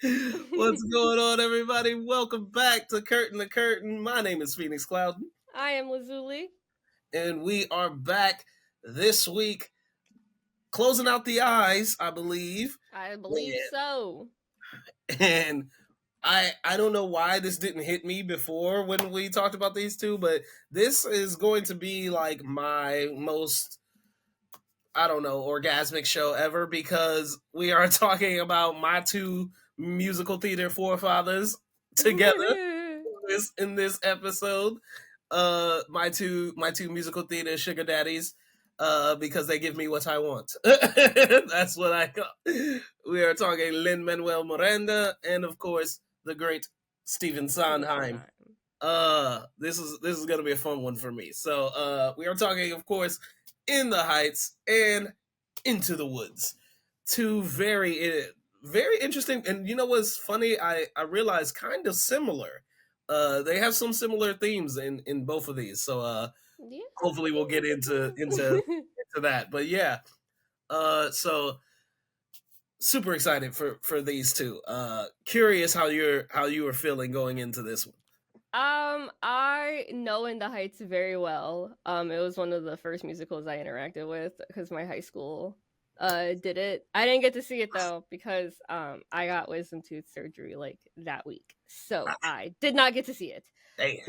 What's going on, everybody? Welcome back to Curtain to Curtain. My name is Phoenix Clouden, I am Lazuli. and we are back this week, closing out the eyes, I believe. I believe so. And I don't know why this didn't hit me before when we talked about these two, but this is going to be like my most, I don't know, orgasmic show ever because we are talking about my two musical theater forefathers together in this episode. My two musical theater sugar daddies, because they give me what I want. That's what I call. We are talking Lin-Manuel Miranda and of course the great Stephen Sondheim. This is gonna be a fun one for me. So we are talking, of course, In the Heights and Into the Woods. Two very interesting, and you know what's funny? I realized kind of similar. They have some similar themes in both of these. So Yeah. hopefully we'll get into that. But yeah, so super excited for these two. Curious how you were feeling going into this one. I know In the Heights very well. It was one of the first musicals I interacted with because my high school did it. I didn't get to see it though because I got wisdom tooth surgery like that week. So I did not get to see it. Hey.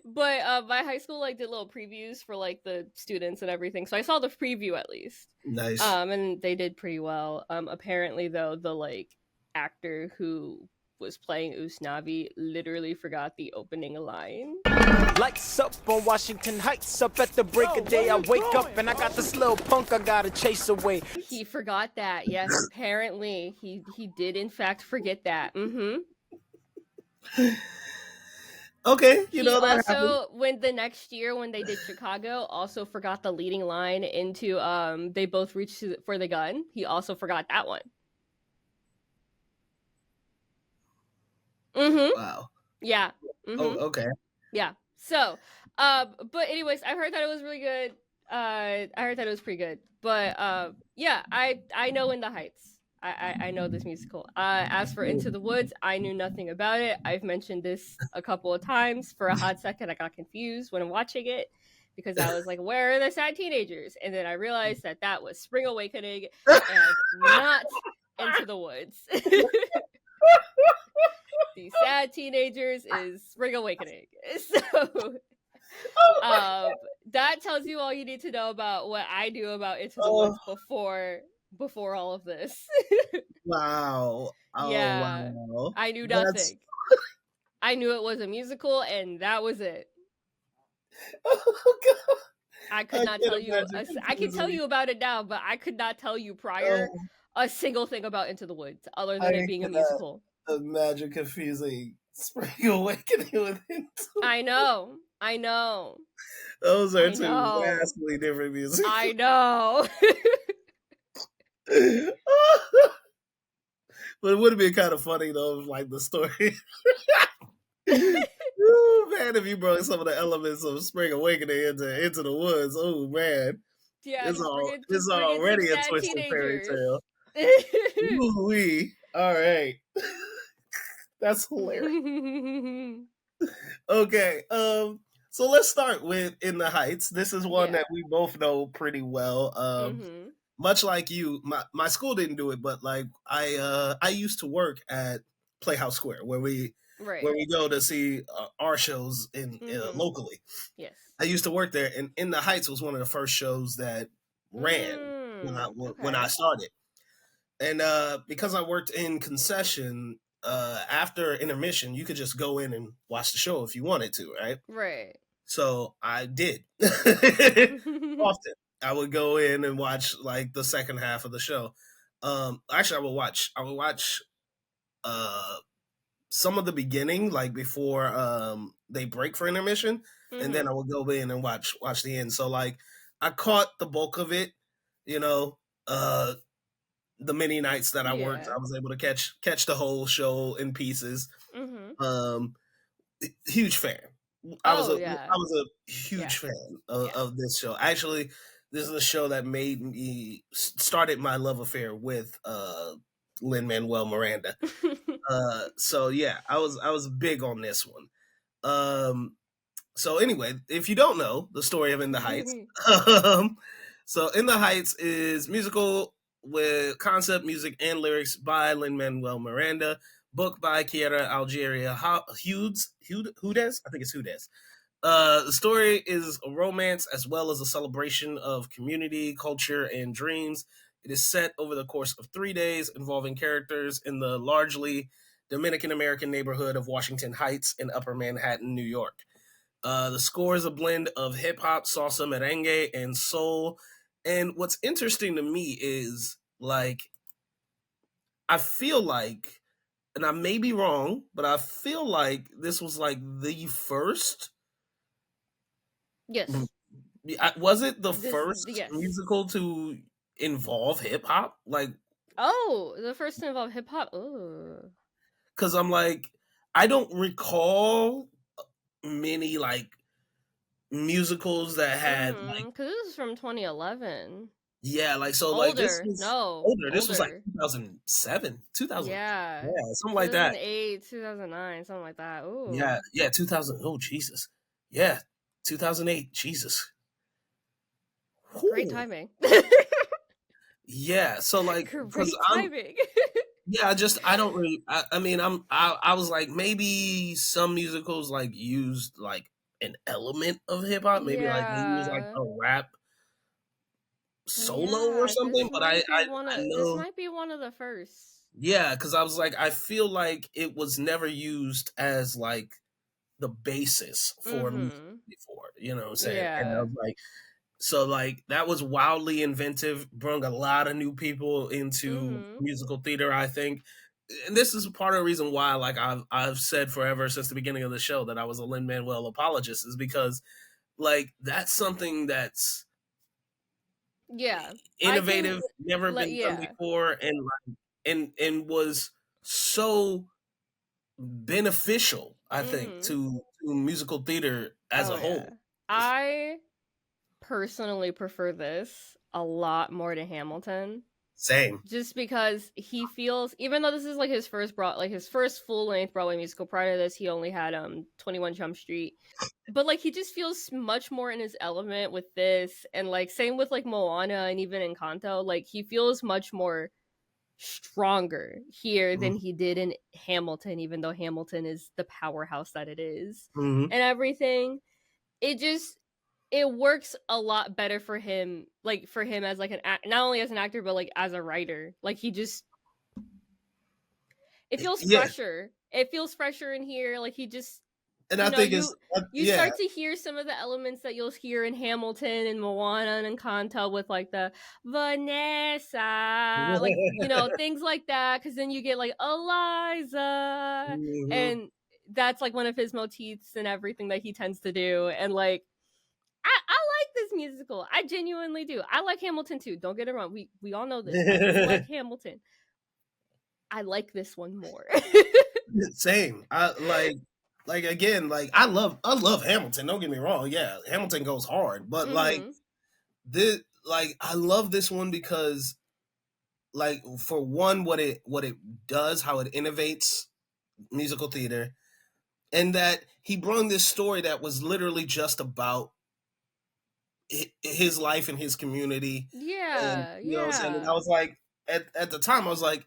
But my high school like did little previews for like the students and everything. So I saw the preview at least. Nice. And they did pretty well. Apparently though, the like actor who was playing Usnavi literally forgot the opening line. Lights up on Washington Heights, up at the break of day. I wake up and I got this little punk I gotta chase away. He forgot that. Yes, apparently he did in fact forget that. Okay, He also, when the next year when they did Chicago, also forgot the leading line into they both reached for the gun. He also forgot that one. Wow. Yeah. Oh, okay. Yeah. So, but anyways, I've heard that it was really good. I heard that it was pretty good. But yeah, I know In the Heights. I know this musical. As for Into the Woods, I knew nothing about it. I've mentioned this a couple of times. For a hot second, I got confused when watching it because I was like, "Where are the sad teenagers?" And then I realized that was Spring Awakening and not Into the Woods. The sad teenagers is Spring Awakening. So that tells you all you need to know about what I knew about Into the Woods before all of this. Wow. Oh, yeah. wow. I knew nothing. I knew it was a musical and that was it. Oh god. I could not tell you. I can tell you about it now, but I could not tell you prior a single thing about Into the Woods other than it being a musical. Imagine confusing Spring Awakening with Into. I know. Those are two vastly different music. I know. But it would have been kind of funny though, like the story. Oh man, if you brought some of the elements of Spring Awakening into the Woods, oh man. Yeah, it's already a twisted fairy tale. Ooh-wee. All right. That's hilarious. Okay, so let's start with In the Heights. This is one that we both know pretty well. Much like you, my school didn't do it, but like I used to work at Playhouse Square where we go to see our shows in locally. Yes, I used to work there, and In the Heights was one of the first shows that ran when I started. And because I worked in concession, after intermission, you could just go in and watch the show if you wanted to, right? Right. So I did. Often. I would go in and watch like the second half of the show. Actually, I would watch some of the beginning, like before they break for intermission, and then I would go in and watch the end. So like I caught the bulk of it, you know, the many nights that I worked, I was able to catch the whole show in pieces. Huge fan. I was a huge fan of this show. Actually, this is a show that started my love affair with Lin-Manuel Miranda. So yeah, I was big on this one. So anyway, if you don't know the story of In the Heights, so In the Heights is musical with concept, music, and lyrics by Lin-Manuel Miranda, book by Kiera Algeria Hudes. I think it's Hudes. The story is a romance as well as a celebration of community, culture, and dreams. It is set over the course of 3 days, involving characters in the largely Dominican American neighborhood of Washington Heights in Upper Manhattan, New York. The score is a blend of hip hop, salsa, merengue, and soul. And what's interesting to me is, like, I feel like, and I may be wrong, but I feel like this was like the first. Yes. Was it the This, first yes. musical to involve hip hop? Like, Oh, the first to involve hip hop. Ooh. because I'm like, I don't recall many like musicals that had like, Because this is from 2011. yeah, like, so like this Older. was No. older. This was like Older. 2007, 2000, Yeah. yeah, something like that. 2008, 2009, something like that. Ooh. Yeah, 2000. Oh Jesus, yeah, 2008. Jesus, Great Whew. timing. Yeah, so like, Great because timing. yeah, I don't really. I mean, I was like, maybe some musicals like used like an element of hip hop, maybe like they use like Yeah. a rap solo or Yeah, something. But I this know, might be one of the first. yeah, because I was like, I feel like it was never used as like the basis for music Mm-hmm. before. You know what I'm saying? And I Yeah. was like, so like that was wildly inventive, brought a lot of new people into Mm-hmm. musical theater, I think. And this is part of the reason why, like I've said forever since the beginning of the show that I was a Lin-Manuel apologist, is because like that's something that's Yeah. I can innovative, never been done yeah. before, and like and was so beneficial, I think, Mm-hmm. to musical theater as Oh a yeah. whole. I personally prefer this a lot more to Hamilton. Same. Just because he feels, even though this is like his first full length Broadway musical. Prior to this, he only had 21 Jump Street, but like he just feels much more in his element with this, and like same with like Moana and even Encanto. Like he feels much more stronger here than he did in Hamilton, even though Hamilton is the powerhouse that it is Mm-hmm. and everything. It works a lot better for him, like for him as like not only as an actor but like as a writer. Like he just, it feels Yeah, fresher. It feels fresher in here. Like he just, and I think it's you yeah. start to hear some of the elements that you'll hear in Hamilton and Moana and Encanto with like the Vanessa, like things like that. Because then you get like Eliza, Mm-hmm. and that's like one of his motifs and everything that he tends to do. And like I like this musical. I genuinely do. I like Hamilton too. Don't get it wrong. We all know this. I like Hamilton. I like this one more. Same. I like again, like I love Hamilton. Don't get me wrong. Yeah, Hamilton goes hard, but like Mm-hmm. this, like I love this one because, like, for one, what it does, how it innovates musical theater, and that he brought this story that was literally just about his life and his community, and Yeah, you know what I'm saying. And I yeah. was like, at the time, I was like,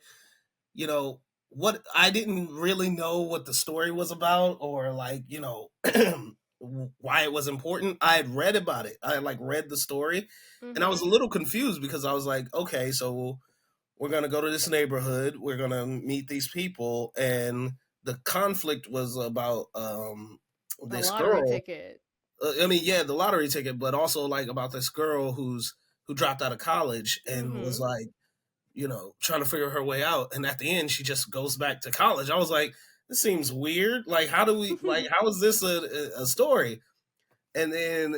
you know, what, I didn't really know what the story was about, or like, why it was important. I had read about it. I had like read the story, and I was Mm-hmm. a little confused because I was like, okay, so we're gonna go to this neighborhood, we're gonna meet these people, and the conflict was about A this lottery girl. ticket. I mean, yeah, the lottery ticket, but also like about this girl who dropped out of college and was Mm-hmm. like, trying to figure her way out. And at the end, she just goes back to college. I was like, this seems weird. Like, how is this a story? And then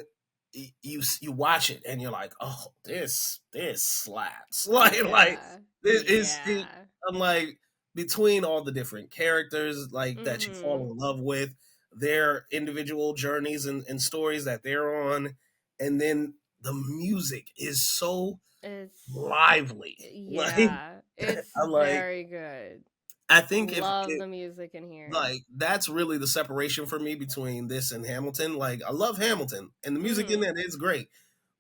you watch it and you're like, oh, this slaps. Like Yeah. this Yeah. I'm like, between all the different characters like that you Mm-hmm. fall in love with, their individual journeys and stories that they're on, and then the music is so It's lively. Like, yeah. It's I'm like, very good. I think if Love it, the music in here. like that's really the separation for me between this and Hamilton. Like I love Hamilton and the music in it is great,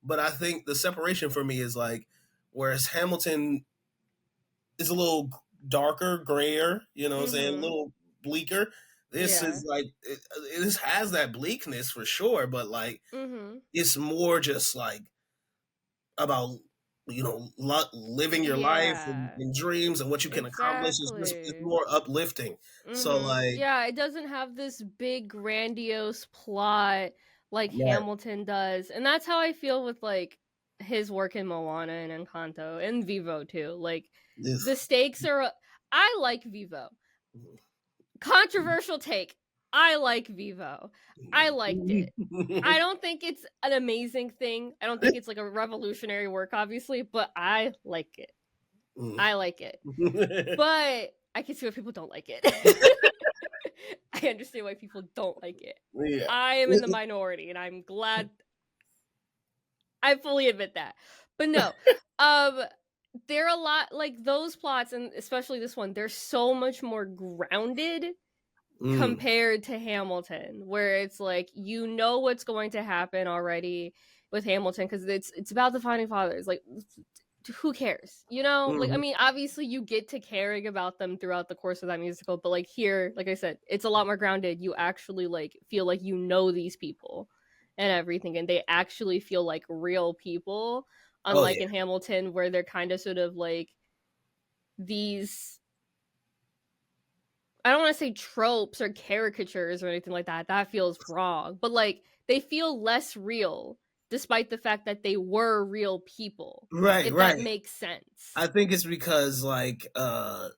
but I think the separation for me is like whereas Hamilton is a little darker, grayer, you know what I'm saying, a little bleaker. This Yeah. is like this has that bleakness for sure, but like it's more just like about living your life Yeah. and dreams and what you can accomplish. It's Exactly. more uplifting. So like Yeah, it doesn't have this big grandiose plot like right, Hamilton does. And that's how I feel with like his work in Moana and Encanto and Vivo too. Like the this stakes are I like Vivo. Controversial take. I like Vivo. I liked it. I don't think it's an amazing thing. I don't think it's like a revolutionary work, obviously, but I like it. I like it. But I can see why people don't like it. I understand why people don't like it. yeah. I am in the minority, and I'm glad. I fully admit that. But no, there are a lot like those plots, and especially this one. They're so much more grounded compared to Hamilton, where it's like you know what's going to happen already with Hamilton because it's about the founding fathers. Like, who cares? You know, like I mean, obviously you get to caring about them throughout the course of that musical, but like here, like I said, it's a lot more grounded. You actually like feel like you know these people and everything, and they actually feel like real people. Unlike in Hamilton, where they're kind of sort of like these I don't want to say tropes or caricatures or anything like that. That feels wrong. But like they feel less real despite the fact that they were real people. Right, If right. that makes sense. I think it's because like I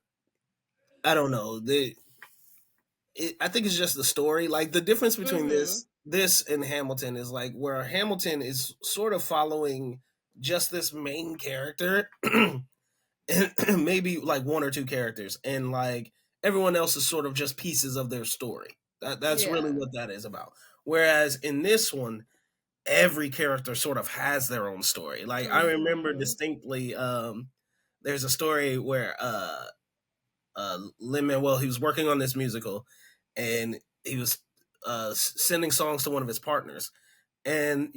don't know. I think it's just the story. Like the difference between this and Hamilton is like where Hamilton is sort of following just this main character and maybe like one or two characters and like everyone else is sort of just pieces of their story. That's really what that is about. Whereas in this one, every character sort of has their own story. Like I remember distinctly there's a story where Lin-Manuel, he was working on this musical and he was sending songs to one of his partners. And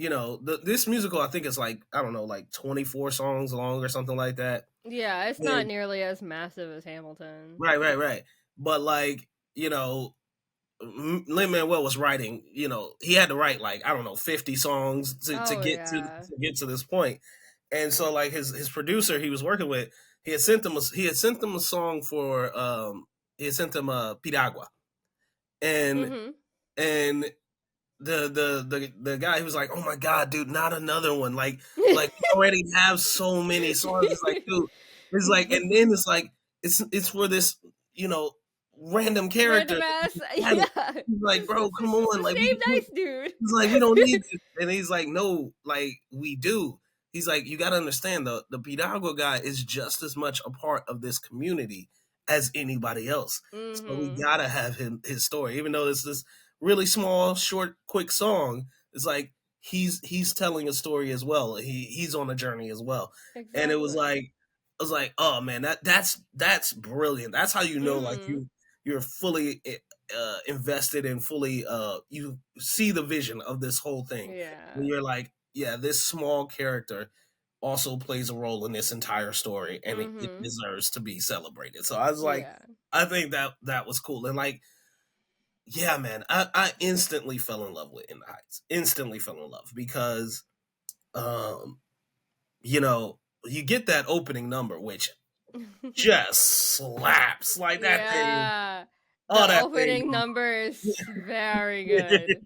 this musical I think is like I don't know like 24 songs long or something like that. Yeah, it's not nearly as massive as Hamilton. Right. But like Lin-Manuel was writing. He had to write like I don't know 50 songs to get to this point. And so like his producer he was working with, he had sent him a song for he had sent him a Piragua, and the guy who was like, oh my god, dude, not another one. Like we already have so many songs. It's like, dude, it's like, and then it's like it's for this random character. Random ass, yeah. He's like, bro, come on, like same nice dude. He's like, we don't need this. And he's like, no, like we do. He's like, you got to understand the Piragua guy is just as much a part of this community as anybody else. So we gotta have his story, even though it's this really small, short, quick song. It's like he's telling a story as well. He's on a journey as well. Exactly. And it was like I was like, oh man, that's brilliant. That's how you know like you're fully invested and fully you see the vision of this whole thing. Yeah. And you're like, yeah, this small character also plays a role in this entire story and it deserves to be celebrated. So I was like, I think that was cool. And like, yeah, man, I instantly fell in love with In the Heights. Instantly fell in love because you get that opening number which just slaps like that thing. Oh, the opening number is very good.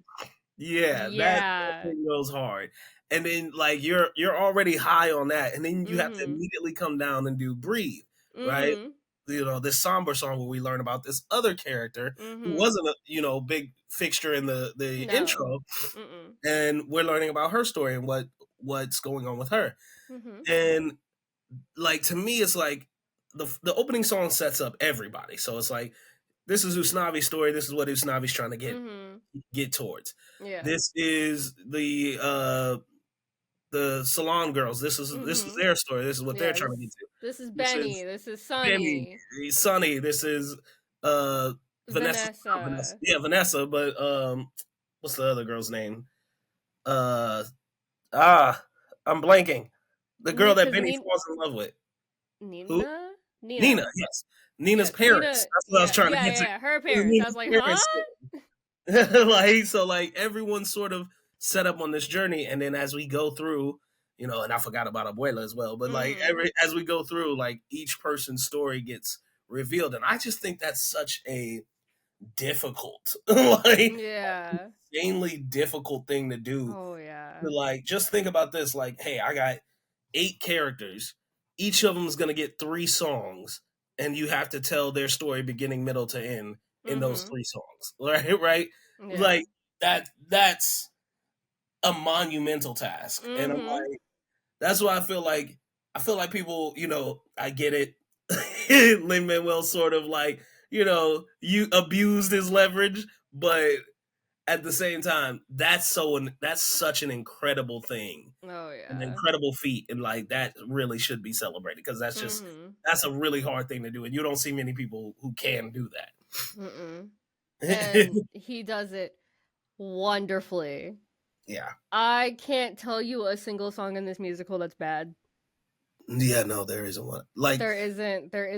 That thing goes hard. And then like you're already high on that, and then you have to immediately come down and do Breathe, right? This somber song where we learn about this other character who wasn't a big fixture in the intro, and we're learning about her story and what's going on with her. And like to me, it's like the opening song sets up everybody. So it's like this is Usnavi's story. This is what Usnavi's trying to get towards. Yeah. This is the the salon girls. This is their story. This is what they're trying to get to. This is This Benny. is This is Benny, Sunny. Sunny. This is Vanessa. Yeah, Vanessa. But what's the other girl's name? I'm blanking. The girl that Benny falls in love with. Nina? Who? Nina, yes. Nina's parents. That's what I was trying to get to. Yeah, her parents. I was like, huh? Like, so like everyone's sort of set up on this journey, and then as we go through, you know, and I forgot about Abuela as well, but like as we go through, like each person's story gets revealed, and I just think that's such a difficult, insanely difficult thing to do. Oh yeah. Like, just think about this. Like, hey, I got 8 characters. Each of them is gonna get 3 songs, and you have to tell their story beginning, middle to end in those 3 songs. Right? Yeah. Like that's a monumental task. And I'm like, that's why I feel like people, you know, I get it. Lin-Manuel sort of like, you know, you abused his leverage, but at the same time, that's such an incredible thing. Oh yeah, an incredible feat, and like that really should be celebrated, because that's just that's a really hard thing to do, and you don't see many people who can do that. And he does it wonderfully. Yeah, I can't tell you a single song in this musical that's bad. Yeah, no, there isn't one. Like there is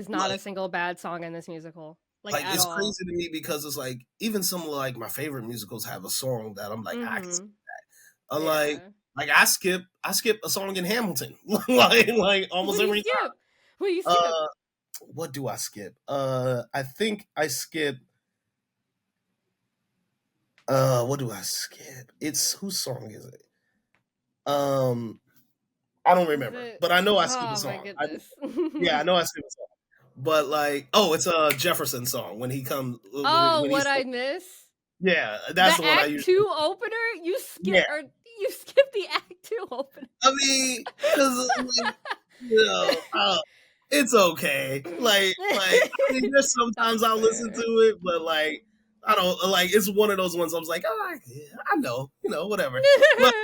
not a single bad song in this musical. Like it's all. crazy to me, because it's like even some of like my favorite musicals have a song that I'm like, I can skip that. Like I skip a song in Hamilton, like almost every time. What do you skip? What do I skip? I think I skip. What do I skip? It's whose song is it? I don't remember, but I know I skipped a song. I know I skipped a song. But like, it's a Jefferson song when he comes. When What I Miss. Yeah, that's the one I use. Act 2 opener. You skip you skip the Act 2 opener. I mean, because you know, it's okay. Like I mean, there's sometimes I'll listen to it, but like I don't like. It's one of those ones I was like, I know, you know, whatever. But,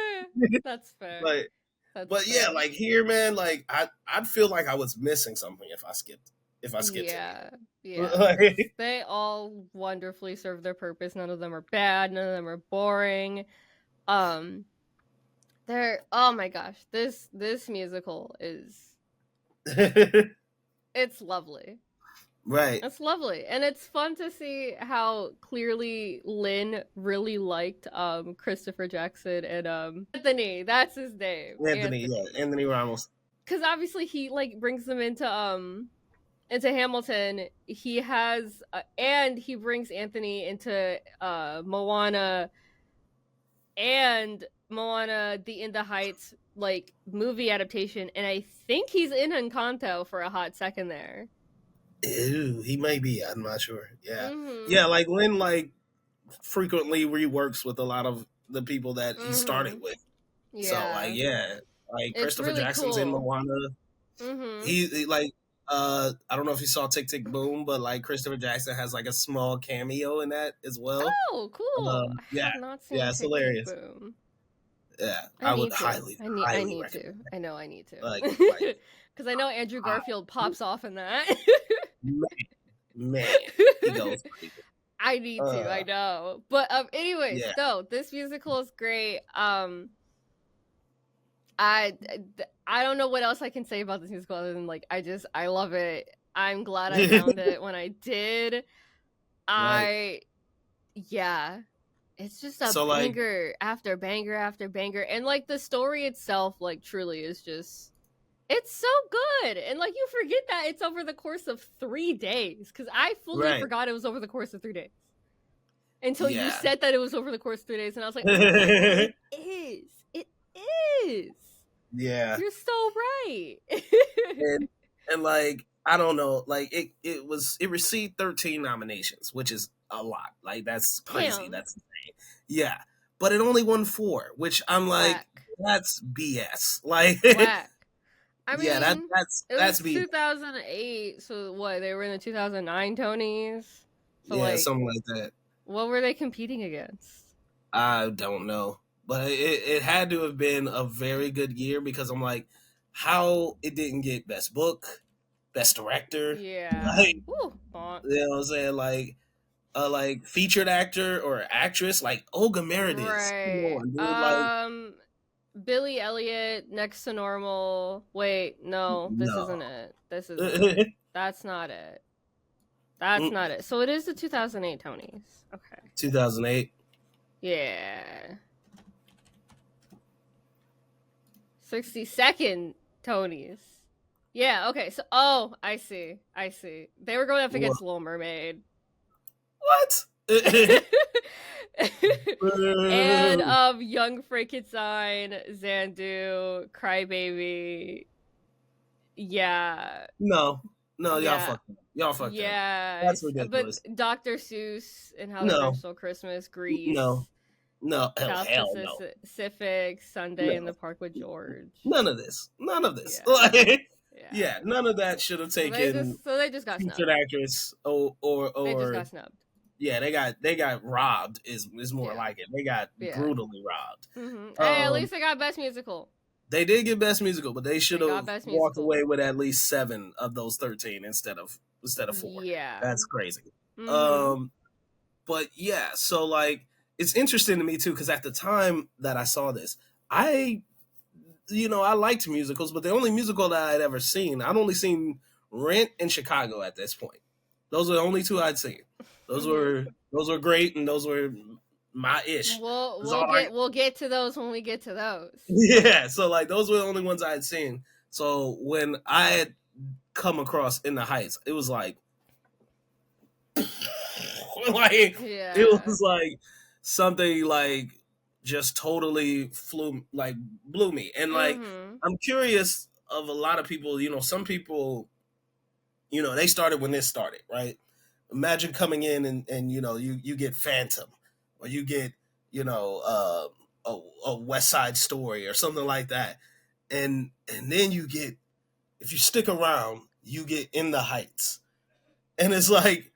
that's fair. But yeah, like here, man, like I'd feel like I was missing something if I skipped. Yeah. They all wonderfully serve their purpose. None of them are bad. None of them are boring. They're oh my gosh, this musical is it's lovely. Right. It's lovely. And it's fun to see how clearly Lin really liked Christopher Jackson and Anthony. That's his name. Anthony Ramos. Because obviously he like brings them into Hamilton. He has and he brings Anthony into Moana and Moana the In the Heights like movie adaptation, and I think he's in Encanto for a hot second there. Ew, he may be. I'm not sure. Yeah, yeah. Like Lin, like frequently reworks with a lot of the people that he started with. Yeah. So like Christopher really Jackson's in Moana. He like I don't know if you saw Tick Tick Boom, but like Christopher Jackson has like a small cameo in that as well. Oh, cool! I have not seen it's Tick hilarious. Tick Boom. Yeah, I would highly. I need to. I know I need to. Like, because I know Andrew Garfield pops off in that. Man, he goes. I need to. I know, but anyways, no, this musical is great. I don't know what else I can say about this musical other than like I love it. I'm glad I found it when I did. It's just a banger after banger after banger, and like the story itself, like truly is just. It's so good, and like you forget that it's over the course of 3 days, because I fully forgot it was over the course of 3 days until you said that it was over the course of 3 days, and I was like, it is. Yeah, you're so right. and like I don't know, like it received 13 nominations, which is a lot. Like that's crazy. Damn. That's insane. Yeah, but it only won 4, which I'm like, that's BS. Like. I mean, that's 2008. So what? They were in the 2009 Tonys. So something like that. What were they competing against? I don't know. but it had to have been a very good year because I'm like, how it didn't get best book, best director, Yeah. like Woo, bonk. you know what I'm saying, like featured actor or actress like Olga Meredith. Come Right. on, dude. Like Billy Elliot, Next to Normal. Wait, no, this no. isn't it. This isn't it. That's not it. That's not it. So it is the 2008 Tonys. Okay. 2008. Yeah. 62nd Tonys. Yeah, okay. So I see. They were going up against Little Mermaid. What? And Young Frankenstein, Xandu, Crybaby. Yeah. No, Yeah. y'all fucked up. Yeah. That's ridiculous. But Dr. Seuss and How No. the Grinch Stole Christmas, Grease. No. South Hell no. Pacific, Sunday in the Park with George. None of this. Yeah. Like, Yeah. None of that should have taken. So they just got snubbed. Featured actress or they just got snubbed. Yeah, they got robbed. Is more like it. They got brutally robbed. Mm-hmm. Hey, at least they got best musical. They did get best musical, but they should have walked musical. away with at least 7 of those 13 instead of 4. Yeah, that's crazy. Mm-hmm. But yeah, so like it's interesting to me too because at the time that I saw this, I liked musicals, but the only musical that I'd ever seen, I'd only seen Rent and Chicago at this point. Those were the only 2 I'd seen. Those were great, and those were my ish. We'll get to those when we get to those. Yeah, so like those were the only ones I had seen. So when I had come across In the Heights, it was like, it was like something like just totally blew me. And like I'm curious of a lot of people. Some people, they started when this started, right? Imagine coming in and you get Phantom, or you get a West Side Story or something like that, and then you get, if you stick around, you get In the Heights, and it's like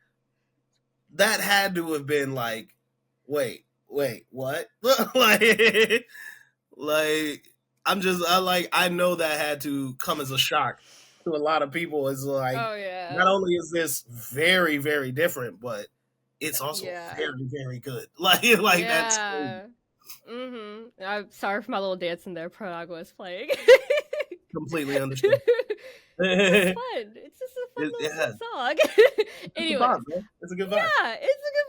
that had to have been like, wait, what? like I know that had to come as a shock to a lot of people. Is like, not only is this very, very different, but it's also very, very good. That's crazy. I'm sorry for my little dance in there. Prog was playing. Completely understand. It's fun. It's just a fun little song. Anyway, it's a good vibe. Yeah, it's a good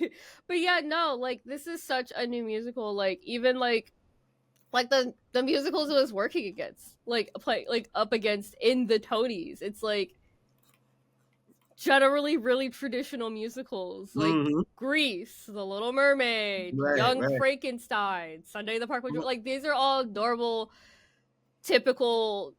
vibe. But yeah, no, like this is such a new musical. Like even like the musicals it was working against, up against in the Tonys. It's like generally really traditional musicals, like Grease, The Little Mermaid, Young Frankenstein, Sunday in the Park with George. Like these are all adorable, typical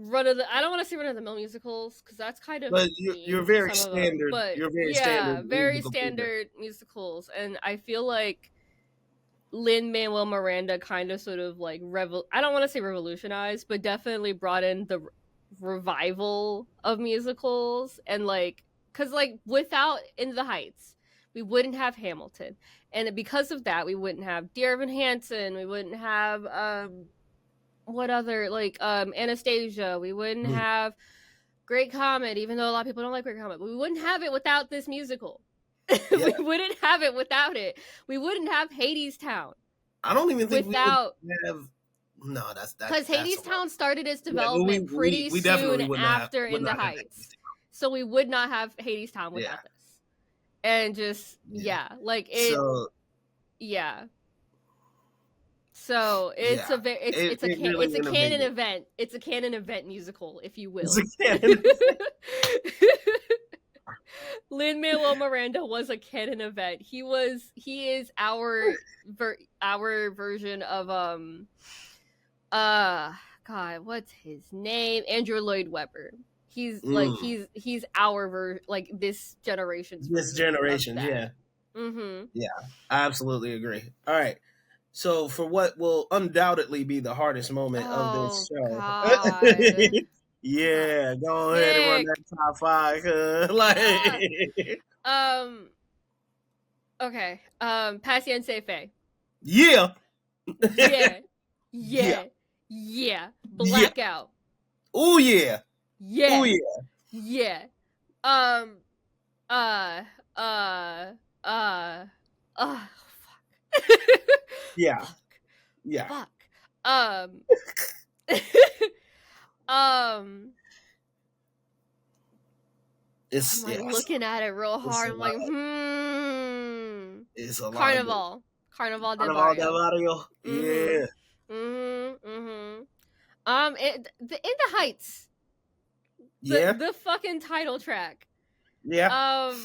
I don't want to say run of the mill musicals because that's kind of. But you're very standard. But you're very standard. Very standard musicals, and I feel like Lin-Manuel Miranda kind of sort of like I don't want to say revolutionized, but definitely brought in the revival of musicals. And like, because like without In the Heights, we wouldn't have Hamilton, and because of that, we wouldn't have Dear Evan Hansen, we wouldn't have what other, like Anastasia, we wouldn't have Great Comet, even though a lot of people don't like Great Comet, but we wouldn't have it without this musical. We wouldn't have it without it. We wouldn't have Hadestown. I don't even think we would have. No, that's because Hadestown started its development pretty soon after In the Heights, so we would not have Hadestown without this. And just like it. So it's a canon event. It's a canon event musical, if you will. It's a canon. Lin-Manuel Miranda was a canon event. He is our version of God, what's his name? Andrew Lloyd Webber. He's like he's our version, like this generation's version. This generation, yeah. Yeah, I absolutely agree. All right. So for what will undoubtedly be the hardest moment of this show. Yeah, go ahead and run that top 5. Okay. Patience Fe. Yeah. Yeah. Yeah. Yeah. Blackout. Oh yeah. Yeah. Oh yeah. Yeah. Um. Uh. Fuck. Yeah. Fuck. Yeah. Fuck. Um. um. It's I'm like yeah. looking at it real It's hard. a I'm lot. like, It's a lot of good. Carnival de Carnaval del Barrio. Barrio. Yeah. In the Heights. Yeah. The fucking title track. Yeah. What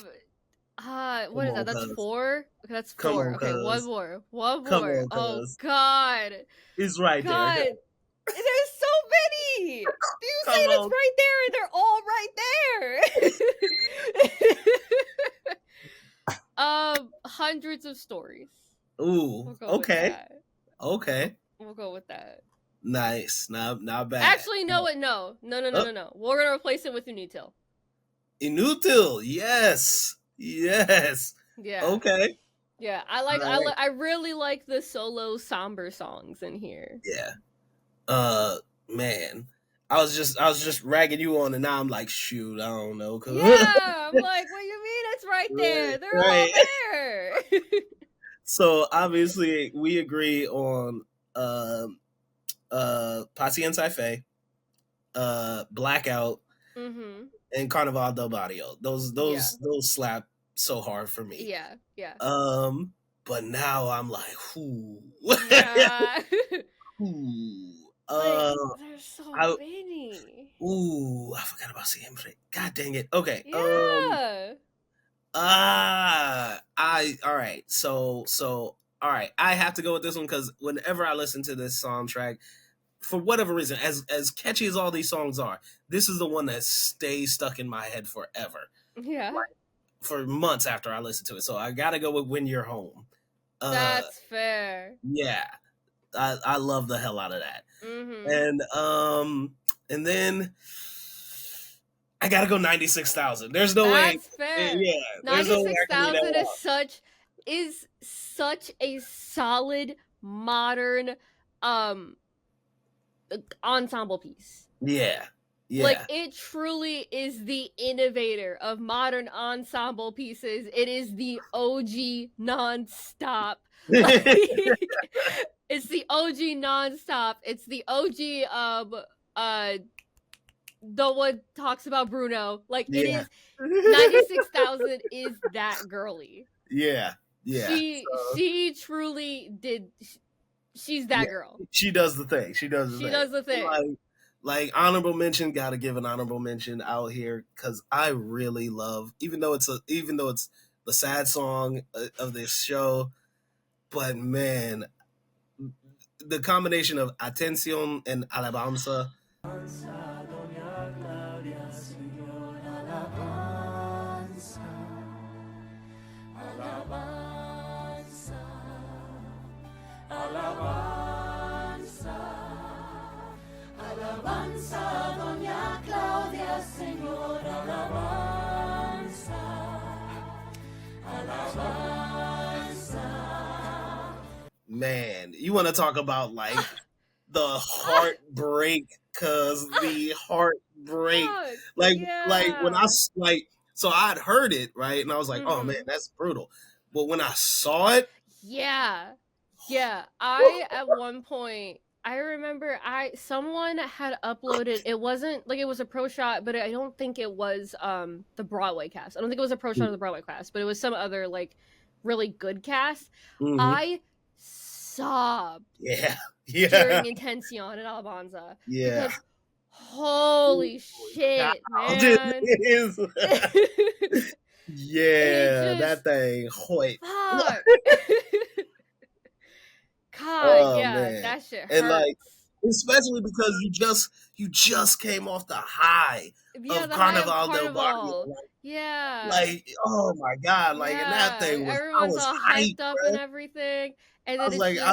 Come is that? on, That's cuz. 4? Okay, that's Come 4. on, Okay, one cuz. more. One Come more. on, Oh cuz. god. It's right there. God. There's so many. You Come saying it's on. right there and they're all right there. Hundreds of stories. Ooh. We'll go with Okay. that. Okay. We'll go with that. Nice. Not bad. Actually, no. No. We're gonna replace it with Unitil. Inutil. Yes. Yes. Yeah. Okay. Yeah. I really like the solo somber songs in here. Yeah. Man. I was just ragging you on, and now I'm like, shoot, I don't know. Yeah, I'm like, what do you mean it's right there? They're all there. So obviously we agree on Paciencia Fe, Blackout, and Carnaval del Barrio. Those slap so hard for me. Yeah. But now I'm like, whoo. Yeah. There's so many. Ooh, I forgot about Siempre. God dang it. Okay. Yeah. All right. So all right. I have to go with this one because whenever I listen to this soundtrack, for whatever reason, as catchy as all these songs are, this is the one that stays stuck in my head forever. Yeah. Like, for months after I listen to it. So I gotta go with When You're Home. That's fair. Yeah. I love the hell out of that. And then I gotta go 96,000. There's no way. That's fair. Yeah. 96,000 is such a solid modern ensemble piece. Yeah. Like, it truly is the innovator of modern ensemble pieces. It is the OG nonstop. Like, it's the OG nonstop. It's the OG the one talks about Bruno. Like, it is 96,000 is that girly. Yeah. She truly did. She's that girl. She does the thing. She does the thing. Like honorable mention, gotta give an honorable mention out here because I really love, even though it's the sad song of this show, but man, the combination of Atención and Alabanza. Alabanza, Doña Claudia, Señor, alabanza, alabanza. Man, you want to talk about like the heartbreak? Cause the heartbreak, like when I so I'd heard it right, and I was like, oh man, that's brutal. But when I saw it, yeah, I at one point. I remember someone had uploaded, it wasn't like it was a pro shot, but I don't think it was the Broadway cast. I don't think it was a pro shot of the Broadway cast, but it was some other like really good cast. I sobbed during Intención and Alabanza. Yeah. Because, holy shit, man. Yeah, that thing. Hoy. Fuck. God, man. That shit hurts. And like, especially because you just came off the high of Carnaval del Barrio. Like, oh my god, like, and that thing was, everyone's all hyped up and everything. And then I was like, just...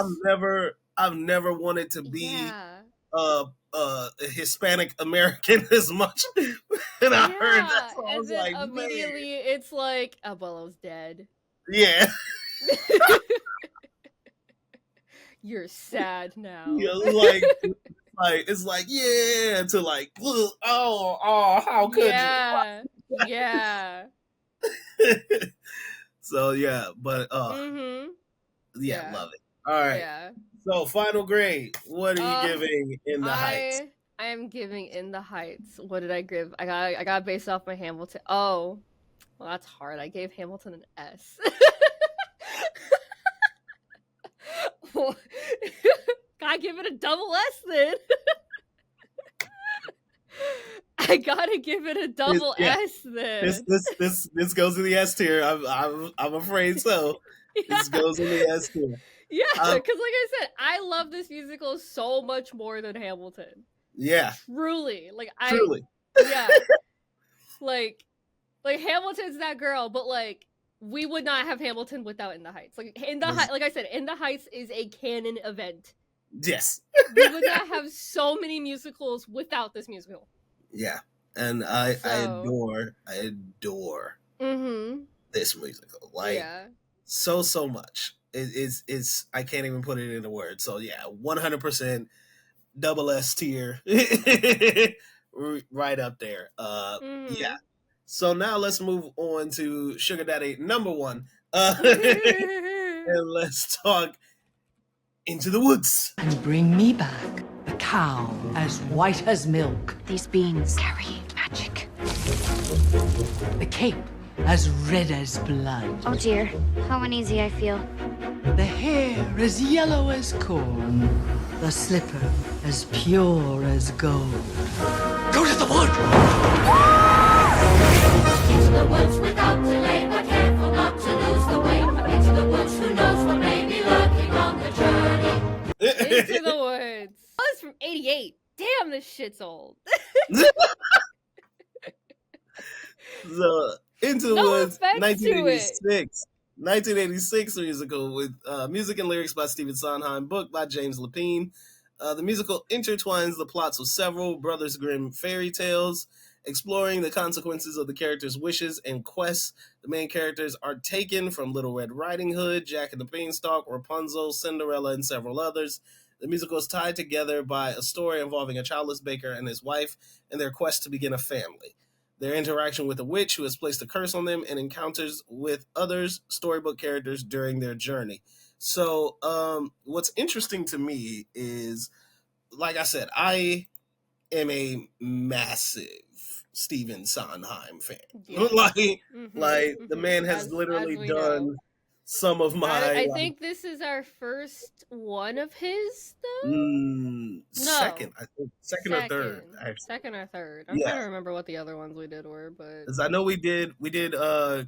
I've never wanted to be a Hispanic American as much. And I heard that, so I was like, immediately it's like Abuelo's dead. Yeah. You're sad now. Yeah, like it's like yeah to like how could Yeah. Yeah. you? So yeah, but Mm-hmm. yeah, Yeah. love it. All right. Yeah. So final grade. What are you giving In the Heights? I am giving In the Heights. What did I give? I got based off my Hamilton. Oh, well, that's hard. I gave Hamilton an S. Gotta give it a double S then. I gotta give it a double Yeah. S then. This goes in the S tier. I'm afraid so. This goes in the S tier. Yeah, because like I said, I love this musical so much more than Hamilton. Yeah. Truly. Truly. Yeah. like Hamilton's that girl, but like we would not have Hamilton without In the Heights. Like like I said, In the Heights is a canon event. Yes. We would not have so many musicals without this musical. Yeah. And I adore this musical. Like so much. It's I can't even put it into words. So yeah, 100% double S tier. Right up there. Yeah. So now let's move on to Sugar Daddy number 1. And let's talk Into the Woods. And bring me back a cow as white as milk. These beans carry magic. The cape as red as blood. Oh dear, how uneasy I feel. The hair as yellow as corn. The slipper as pure as gold. Go to the wood! Into the woods without delay, but careful not to lose the way. Into the woods, who knows what may be lurking on the journey. Into the Woods. Oh, it's from 88. Damn, this shit's old. So Into the No Woods, offense to it. 1986 musical with music and lyrics by Stephen Sondheim, book by James Lapine. The musical intertwines the plots of several Brothers Grimm fairy tales, exploring the consequences of the characters' wishes and quests. The main characters are taken from Little Red Riding Hood, Jack and the Beanstalk, Rapunzel, Cinderella, and several others. The musical is tied together by a story involving a childless baker and his wife and their quest to begin a family. Their interaction with a witch who has placed a curse on them, and encounters with others storybook characters during their journey. So what's interesting to me is, like I said, I am a massive Stephen Sondheim fan. Yeah. The man has literally done some of my... I think this is our first one of his, though? Second. I think second or third. Actually. Second or third. I'm trying to remember what the other ones we did were, but... Because I know we did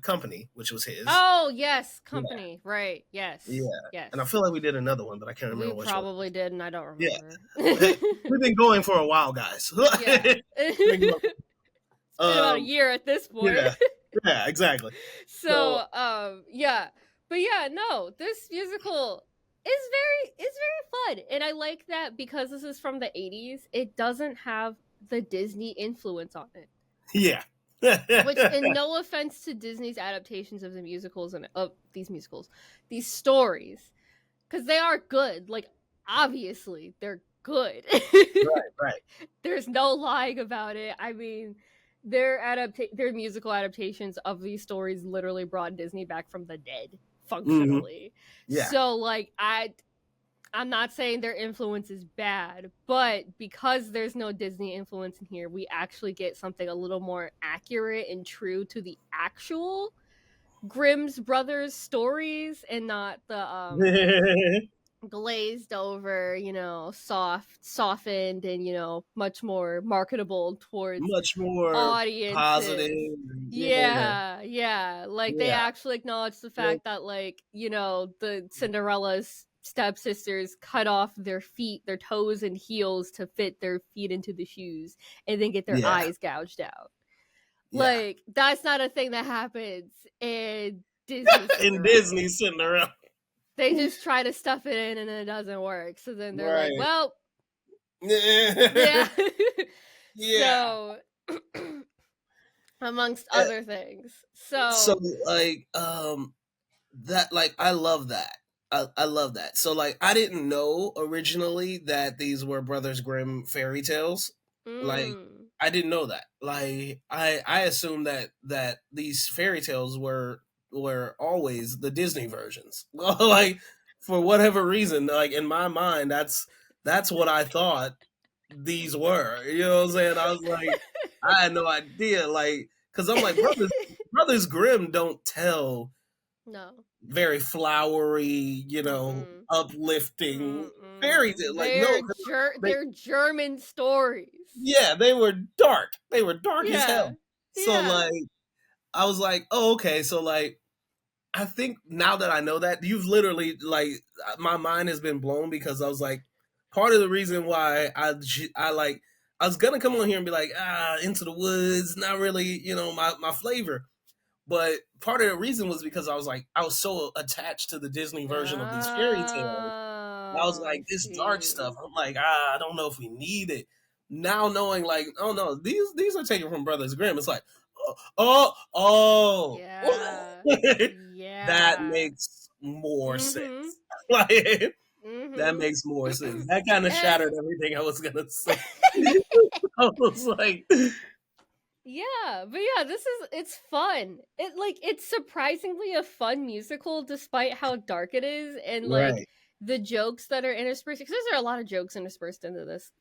Company, which was his. Oh, yes, Company. Yeah. Right, yes. Yeah. Yes. And I feel like we did another one, but I can't remember which one. We probably did, and I don't remember. Yeah. We've been going for a while, guys. Yeah. It's been about a year at this point. Yeah, exactly. So, yeah. But yeah, no, this musical is very fun. And I like that because this is from the 80s, it doesn't have the Disney influence on it. Yeah. Which, and no offense to Disney's adaptations of the musicals and of these stories, because they are good. Like, obviously, they're good. Right. There's no lying about it. I mean, their musical adaptations of these stories literally brought Disney back from the dead, functionally. Yeah. So, like, I'm not saying their influence is bad, but because there's no Disney influence in here, we actually get something a little more accurate and true to the actual Grimm's Brothers stories, and not the glazed over, softened, and much more marketable towards much more audiences. Positive. Yeah. Like, they actually acknowledge the fact that, like, the Cinderella's stepsisters cut off their feet, their toes and heels to fit their feet into the shoes, and then get their eyes gouged out. Like, that's not a thing that happens in Disney. In Disney Cinderella. They just try to stuff it in, and then it doesn't work. So then they're like, well, yeah. So, amongst other things. So like, that, like, I love that. I love that. So like I didn't know originally that these were Brothers Grimm fairy tales. Like Mm. I didn't know that. Like I assumed that these fairy tales were always the Disney versions. Like for whatever reason, like in my mind, that's what I thought these were. You know what I'm saying? I was like, I had no idea. Like, because I'm like, Brothers Grimm don't tell No. very flowery, Mm-mm. uplifting fairy Mm-mm. tale. Like, no, they, They're German stories. yeah, they were dark. They were dark as Yeah. hell. So Yeah. like, I was like, oh, okay. So like, I think now that I know that, you've literally like, my mind has been blown because I was like, part of the reason why I like, I was gonna come on here and be like, Into the Woods, not really, my flavor. But part of the reason was because I was like, I was so attached to the Disney version of these fairy tales. I was Oh, I like, this dark stuff. see. I'm like, I don't know if we need it. Now knowing like, oh no, these are taken from Brothers Grimm. It's like, oh. Yeah. That Yeah. makes more Mm-hmm. sense. Like that Mm-hmm. makes more sense. That kind of And shattered everything I was gonna say. I was like, yeah, but yeah, it's fun. It's surprisingly a fun musical despite how dark it is, and like right. the jokes that are interspersed, because there are a lot of jokes interspersed into this.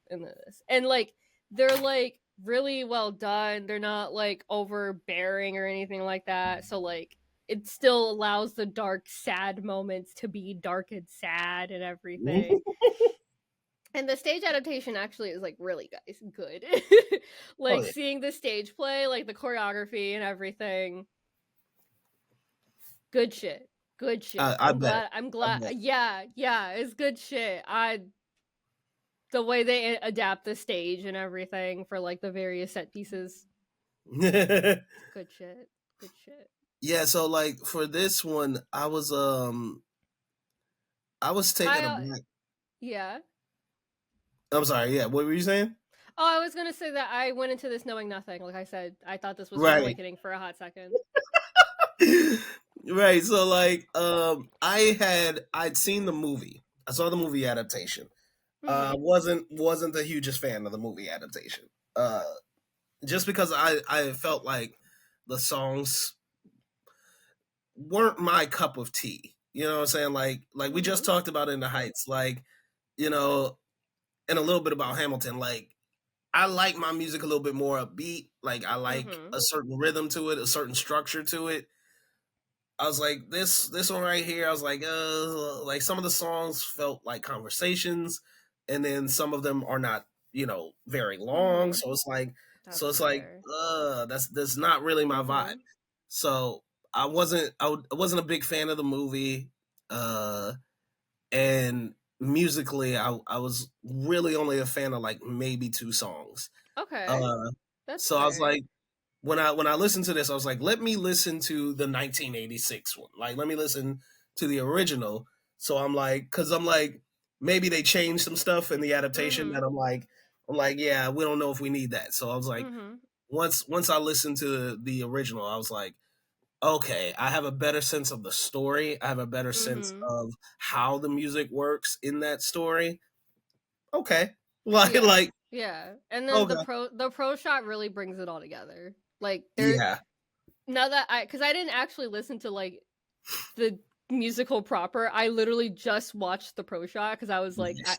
And like they're like really well done. They're not like overbearing or anything like that. So like it still allows the dark sad moments to be dark and sad and everything. And the stage adaptation actually is like really good. Oh Like yeah. seeing the stage play, like the choreography and everything. Good shit. Good shit. I bet. I'm I glad. bet. Yeah, it's good shit. The way they adapt the stage and everything for like the various set pieces. Good shit. Good shit. Yeah, so like for this one, I was taken I aback. yeah. I'm sorry, yeah, what were you saying? Oh, I was gonna say that I went into this knowing nothing. Like I said, I thought this was Rude Right. Awakening for a hot second. Right. So like I'd seen the movie. I saw the movie adaptation. Mm-hmm. Wasn't the hugest fan of the movie adaptation. Uh just because I felt like the songs weren't my cup of tea. You know what I'm saying? Like we just talked about In the Heights, like, you know, and a little bit about Hamilton. Like I like my music a little bit more upbeat. Like I like Mm-hmm. a certain rhythm to it, a certain structure to it. I was like, this one right here, I was like some of the songs felt like conversations, and then some of them are not, very long. Mm-hmm. So That's it's like, fair. that's not really my vibe. Mm-hmm. So I wasn't a big fan of the movie. And musically I was really only a fan of like maybe two songs. Okay, Uh that's so I was fair. like, when I listened to this, I was like, let me listen to the 1986 one. Like, let me listen to the original. So I'm like, because I'm like, maybe they changed some stuff in the adaptation Mm-hmm. that I'm like, yeah, we don't know if we need that. So I was like, Mm-hmm. once I listened to the original, I was like, okay, I have a better sense of the story. I have a better sense Mm-hmm. of how the music works in that story. Okay, like Yeah. like Yeah. And then okay, the pro shot really brings it all together. Like there yeah, now that cuz I didn't actually listen to like the musical proper. I literally just watched the pro shot cuz I was like nice.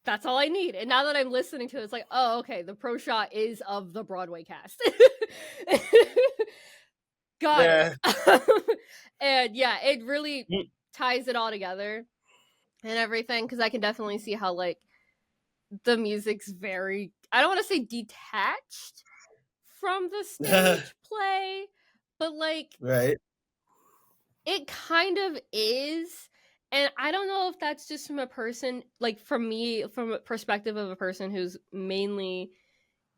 that's all I need. And now that I'm listening to it, it's like, oh, okay, the pro shot is of the Broadway cast. Got it. Yeah. And yeah, it really Mm. ties it all together and everything because I can definitely see how like the music's very, I don't want to say detached from the stage play, but like Right. it kind of is. And I don't know if that's just from a person, like from me, from a perspective of a person who's mainly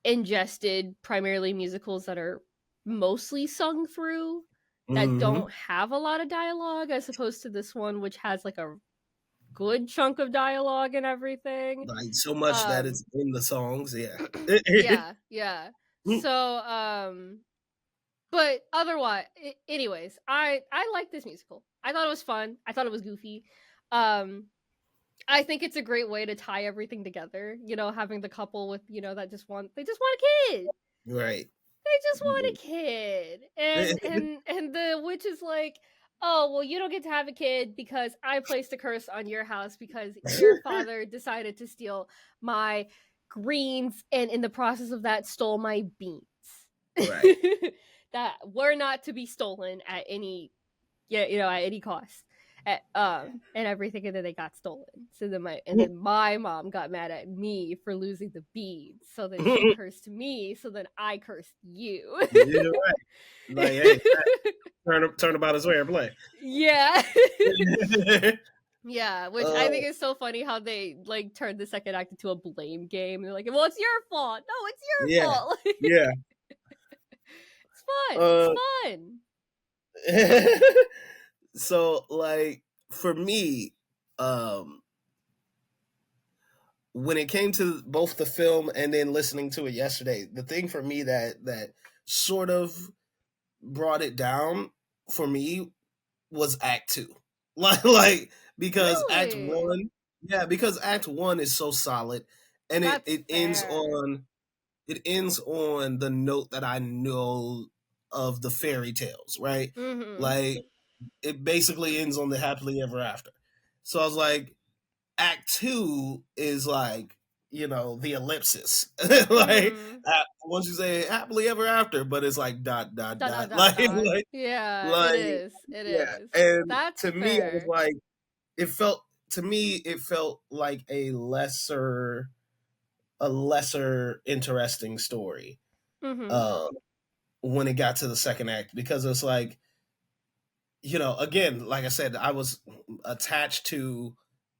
ingested primarily musicals that are mostly sung through, that Hmm. don't have a lot of dialogue, as opposed to this one, which has like a good chunk of dialogue and everything. Like so much that Um, it's in the songs. Yeah. yeah. Mm. So, But otherwise, anyways, I like this musical. I thought it was fun. I thought it was goofy. I think it's a great way to tie everything together. You know, having the couple with, you know, that just want a kid. Right. They just want a kid. And the witch is like, "Oh, well, you don't get to have a kid because I placed a curse on your house because your father decided to steal my greens and in the process of that stole my beans." Right. That were not to be stolen at any at any cost. And everything, and then they got stolen. So then my mom got mad at me for losing the beads. So then she cursed me. So then I cursed you. You're right. Like, hey, turn about his way or play. Yeah. Yeah, which I think is so funny how they like turned the second act into a blame game. They're like, "Well, it's your fault." No, it's your fault. Yeah. It's fun. It's fun. So, like, for me, when it came to both the film and then listening to it yesterday, the thing for me that sort of brought it down for me was Act 2. Like because Really? Act 1 is so solid, and it ends fair. on the note that I know of the fairy tales, right? Mhm. Like, it basically ends on the happily ever after. So I was like, Act 2 is like, you know, the ellipsis. Like, Mhm. once you say happily ever after, but it's like dot dot Dot, dot. dot, dot, Like, dot. Yeah, it is. It yeah. is. And That's to me, it was fair. like, it felt like a lesser interesting story Mhm. when it got to the second act, because it's like, you know, again, like I said, I was attached to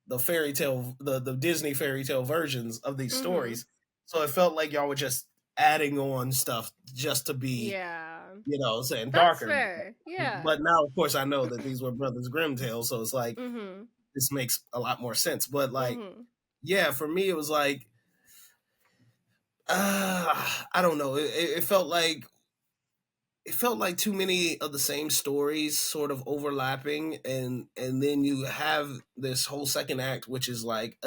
the fairy tale, the Disney fairy tale versions of these Mhm. stories, so it felt like y'all were just adding on stuff just to be, Yeah. you know, saying That's darker. fair. Yeah. But now, of course, I know that these were Brothers Grimm tales, so it's like, Mhm. this makes a lot more sense. But like, Mhm. yeah, for me, it was like, I don't know. It felt like too many of the same stories sort of overlapping, and then you have this whole second act, which is like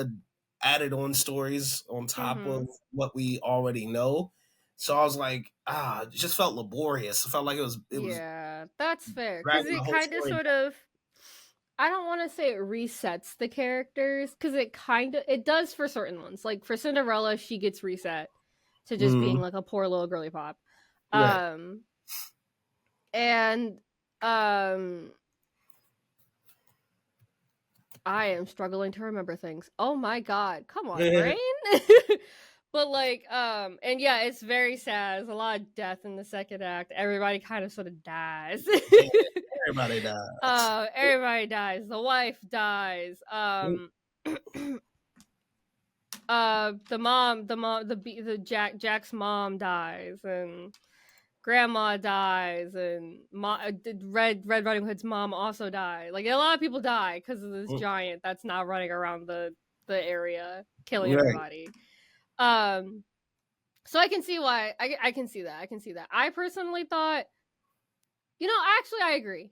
added on stories on top of Mhm. what we already know. So I was like, it just felt laborious. It felt like it was Yeah, that's fair. Because dragging the it whole kind of story sort of, I don't want to say it resets the characters, because it does for certain ones. Like for Cinderella, she gets reset to just being down. like a poor little girly pop. Right. And I am struggling to remember things. Oh my god. Come on, brain. But like, and yeah, it's very sad. There's a lot of death in the second act. Everybody kind of sort of dies. Everybody dies. Everybody dies. The wife dies. Jack's mom dies, and grandma dies, and Red Riding Hood's mom also died. Like, a lot of people die because of this giant that's not running around the area killing everybody. So I can see why. I can see that. I personally thought, actually, I agree.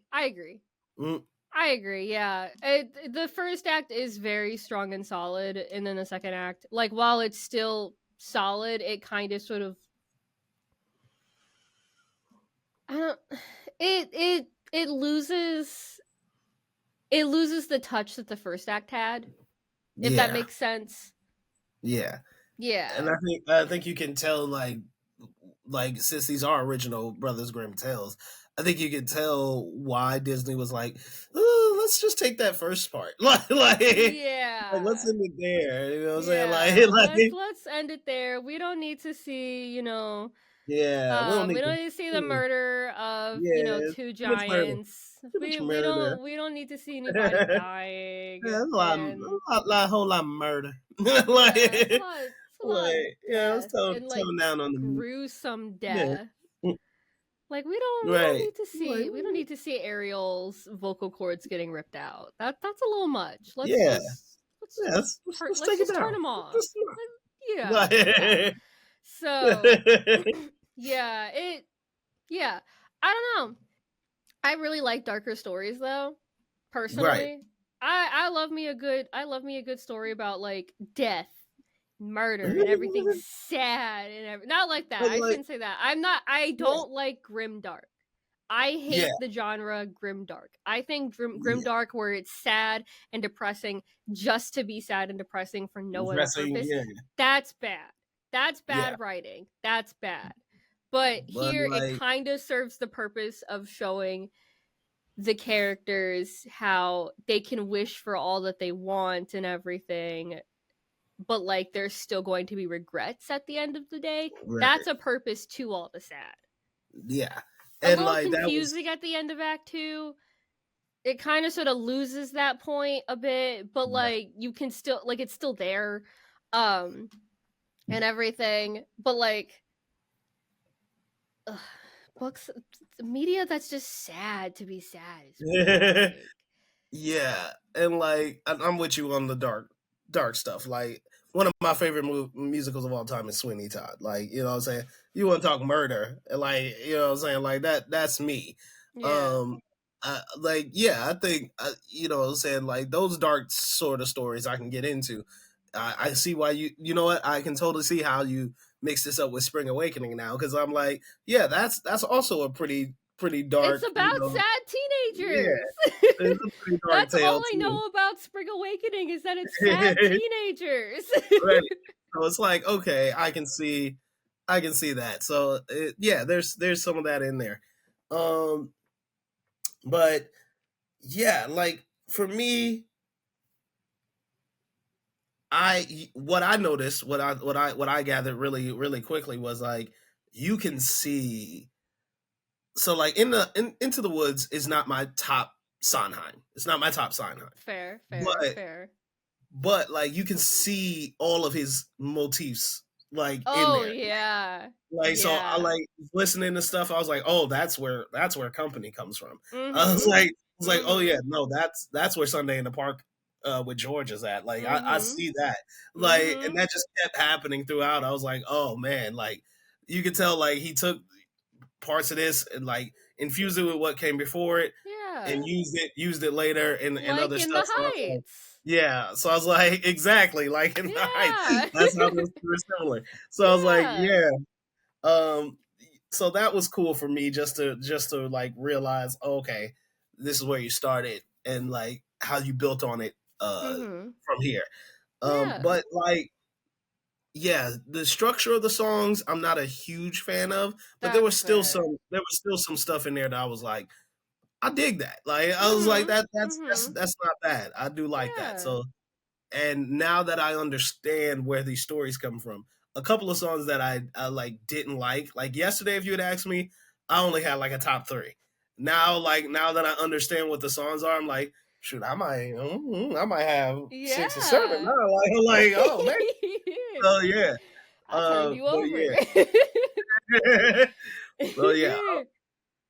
I agree. Yeah, the first act is very strong and solid, and then the second act, like, while it's still solid, it kind of sort of, I don't. It loses the touch that the first act had. If that makes sense. Yeah. Yeah. And I think you can tell, like since these are original Brothers Grimm tales, I think you can tell why Disney was like, oh, let's just take that first part. Yeah. Let's end it there. You know what I'm Yeah. saying? Let's end it there. We don't need to see, Yeah, we don't we need don't need to see the murder of, two too much murder. giants. Too much murder. We don't need to see anybody dying. Yeah, And a whole lot of murder. yeah, it's a lot of let's death, and like tone down on the gruesome yeah. death. Like, we don't Right. need to see Ariel's vocal cords getting ripped out. That's a little much. Let's let's take it down. turn them off. Yeah. So yeah, I don't know. I really like darker stories though. Personally, Right. I love me a good story about like death, murder, and everything sad and not like that. But, I like, shouldn't say that. I don't like grimdark. I yeah, hate the genre grimdark. I think yeah, grimdark where it's sad and depressing just to be sad and depressing for no other dressing, purpose. yeah, That's bad. That's yeah. bad writing. That's bad. But But here it like, kind of serves the purpose of showing the characters how they can wish for all that they want and everything, but like there's still going to be regrets at the end of the day. right, That's a purpose to all the sad. yeah, A and little like that was confusing at the end of Act 2. It kind of sort of loses that point a bit, but right. like you can still like it's still there and everything, but like ugh, books media that's just sad to be sad is weird. Like, Yeah, and like I'm with you on the dark stuff. Like one of my favorite musicals of all time is Sweeney Todd. Like, you know what I'm saying? You want to talk murder, like, you know what I'm saying? Like that's me. yeah. Um like, yeah, I think you know what I'm saying, like those dark sort of stories I can get into. I see why you know what? I can totally see how you mix this up with Spring Awakening now, cuz I'm like, yeah, that's also a pretty It's dark, you about know. sad Yeah, teenagers. it's a pretty dark That's all tale I too. know about Spring Awakening is that it's sad teenagers. Right. So it's like, okay, I can see that. So yeah, there's some of that in there. Um, but yeah, like for me, what I noticed, what I gathered really quickly was like you can see. So like Into the Woods is not my top Sondheim. It's not my top Sondheim. Fair, fair, But fair. like you can see all of his motifs like in Oh there. yeah. Like, so I Yeah. like listening to stuff. I was like, oh, that's where Company comes from. Mhm. I was like, oh yeah, Mhm. no, that's where Sunday in the Park with George is at. Like, I Mhm. see that. Like, and Mhm. that just kept happening throughout. I was like, oh man, like you could tell like he took parts of this and like infused it with what came before it Yeah. and used it later and Like other in stuff. the So I was like, Heights. yeah. So I was like, exactly, like in the Heights. Yeah. That's how those two are similar. So I was like, Yeah. yeah. Um, so that was cool for me just to like realize, okay, this is where you started and like how you built on it Mhm. from here. Yeah. But like, yeah, the structure of the songs I'm not a huge fan of, but That's fair. there was still some stuff in there that I was like, I dig that. Like I was like Mhm. that's Mhm. that's not bad. I do like that. Yeah. So and now that I understand where these stories come from, a couple of songs that I like didn't like yesterday, if you had asked me, I only had like a top three. Now, like now that I understand what the songs are, I'm like, shoot, I might have 6 or 7 Yeah. now. Like oh man, so yeah, I'll turn you but over. yeah, so yeah,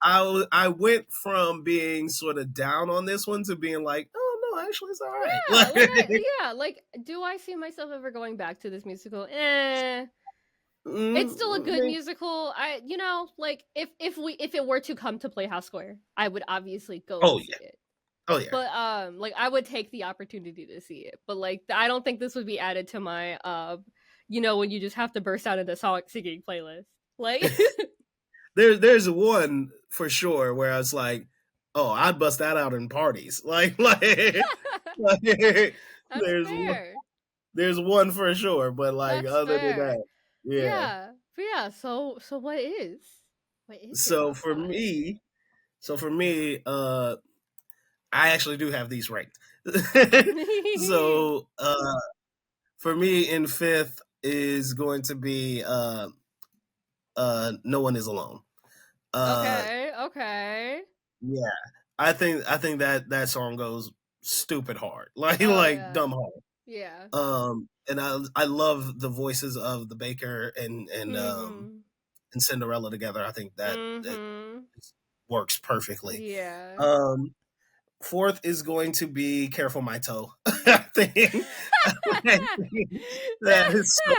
I went from being sort of down on this one to being like, oh no, actually it's all right. Yeah, like like do I see myself ever going back to this musical? It's still a good Maybe. musical. Like if it were to come to Playhouse Square, I would obviously go and Oh see yeah, it. oh yeah. But like I would take the opportunity to see it. But like I don't think this would be added to my when you just have to burst out into song singing playlist. Like There's one for sure where I was like, oh, I'd bust that out in parties. Like that's there's one, fair. there's one for sure, but like That's other than fair. that, yeah. Yeah. But yeah, so what is your So top for 5? me, so for me, I actually do have these ranked. So for me in fifth is going to be No One Is Alone. Uh Okay, okay. yeah. I think that song goes stupid hard. Oh Like yeah. dumb hard. Yeah. And I love the voices of the Baker Mhm. and Cinderella together. I think that Mhm. works perfectly. Yeah. Um fourth is going to be Careful My Toe. I think that is so